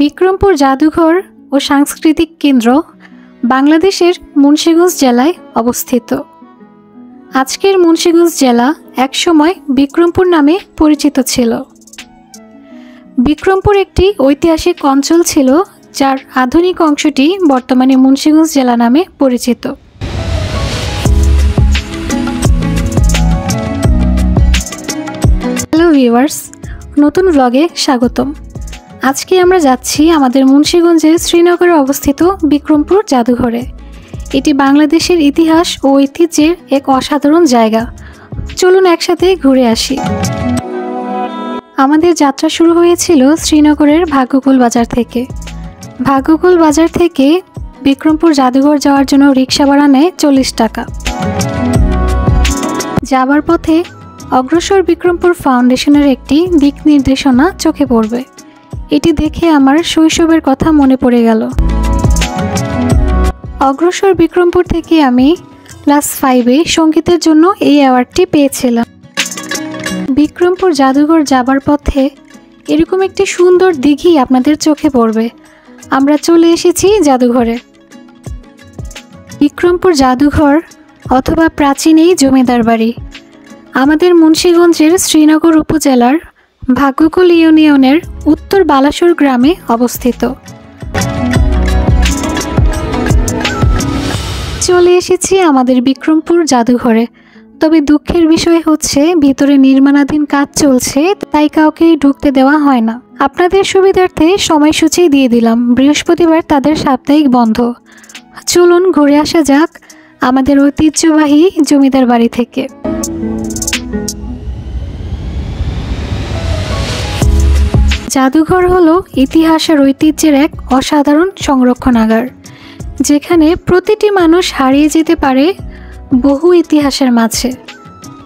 বিক্রমপুর জাদুঘর ও সাংস্কৃতিক কেন্দ্র বাংলাদেশের মুন্সিগঞ্জ জেলায় অবস্থিত। আজকের মুন্সিগঞ্জ জেলা একসময় বিক্রমপুর নামে পরিচিত ছিল। বিক্রমপুর একটি ঐতিহাসিক অঞ্চল ছিল, যার আধুনিক অংশটি বর্তমানে মুন্সিগঞ্জ জেলা নামে পরিচিত। হ্যালো ভিউয়ার্স, নতুন ব্লগে স্বাগতম। আজকে আমরা যাচ্ছি আমাদের মুন্সিগঞ্জের শ্রীনগরে অবস্থিত বিক্রমপুর জাদুঘরে। এটি বাংলাদেশের ইতিহাস ও ঐতিহ্যের এক অসাধারণ জায়গা। চলুন একসাথে ঘুরে আসি। আমাদের যাত্রা শুরু হয়েছিল শ্রীনগরের ভাগ্যকুল বাজার থেকে। ভাগ্যকুল বাজার থেকে বিক্রমপুর জাদুঘর যাওয়ার জন্য রিক্সা ভাড়া নেয় 40 টাকা। যাবার পথে অগ্রসর বিক্রমপুর ফাউন্ডেশনের একটি দিক নির্দেশনা চোখে পড়বে। এটি দেখে আমার শৈশবের কথা মনে পড়ে গেল। অগ্রসর বিক্রমপুর থেকে আমি ক্লাস 5-এ সঙ্গীতের জন্য এই অ্যাওয়ার্ডটি পেয়েছিলাম। বিক্রমপুর জাদুঘর যাবার পথে এরকম একটি সুন্দর দিঘি আপনাদের চোখে পড়বে। আমরা চলে এসেছি জাদুঘরে। বিক্রমপুর জাদুঘর অথবা প্রাচীন এই জমিদার বাড়ি আমাদের মুন্সিগঞ্জের শ্রীনগর উপজেলার ভাগ্যকুল ইউনিয়নের উত্তর বালাসুর গ্রামে অবস্থিত। চলে এসেছি আমাদের বিক্রমপুর জাদুঘরে। তবে দুঃখের বিষয় হচ্ছে ভিতরে নির্মাণাধীন কাজ চলছে, তাই কাউকেই ঢুকতে দেওয়া হয় না। আপনাদের সুবিধার্থে সময়সূচি দিয়ে দিলাম, বৃহস্পতিবার তাদের সাপ্তাহিক বন্ধ। চলুন ঘুরে আসা যাক আমাদের ঐতিহ্যবাহী জমিদার বাড়ি থেকে। জাদুঘর হলো ইতিহাস আর ঐতিহ্যের এক অসাধারণ সংরক্ষণাগার, যেখানে প্রতিটি মানুষ হারিয়ে যেতে পারে বহু ইতিহাসের মাঝে।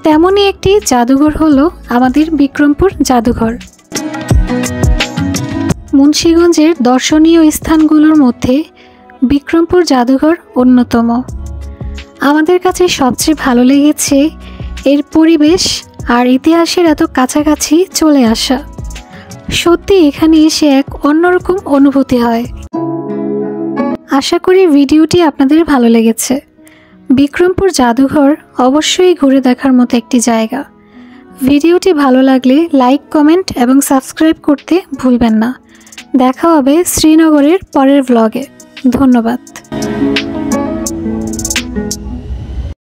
তেমনই একটি জাদুঘর হলো আমাদের বিক্রমপুর জাদুঘর। মুন্সিগঞ্জের দর্শনীয় স্থানগুলোর মধ্যে বিক্রমপুর জাদুঘর অন্যতম। আমাদের কাছে সবচেয়ে ভালো লেগেছে এর পরিবেশ আর ইতিহাসের এত কাছাকাছি চলে আসা। সত্যি এখানে এসে এক অন্যরকম অনুভূতি হয়। আশা করি ভিডিওটি আপনাদের ভালো লেগেছে। বিক্রমপুর জাদুঘর অবশ্যই ঘুরে দেখার মতো একটি জায়গা। ভিডিওটি ভালো লাগলে লাইক, কমেন্ট এবং সাবস্ক্রাইব করতে ভুলবেন না। দেখা হবে শ্রীনগরের পরের ব্লগে। ধন্যবাদ।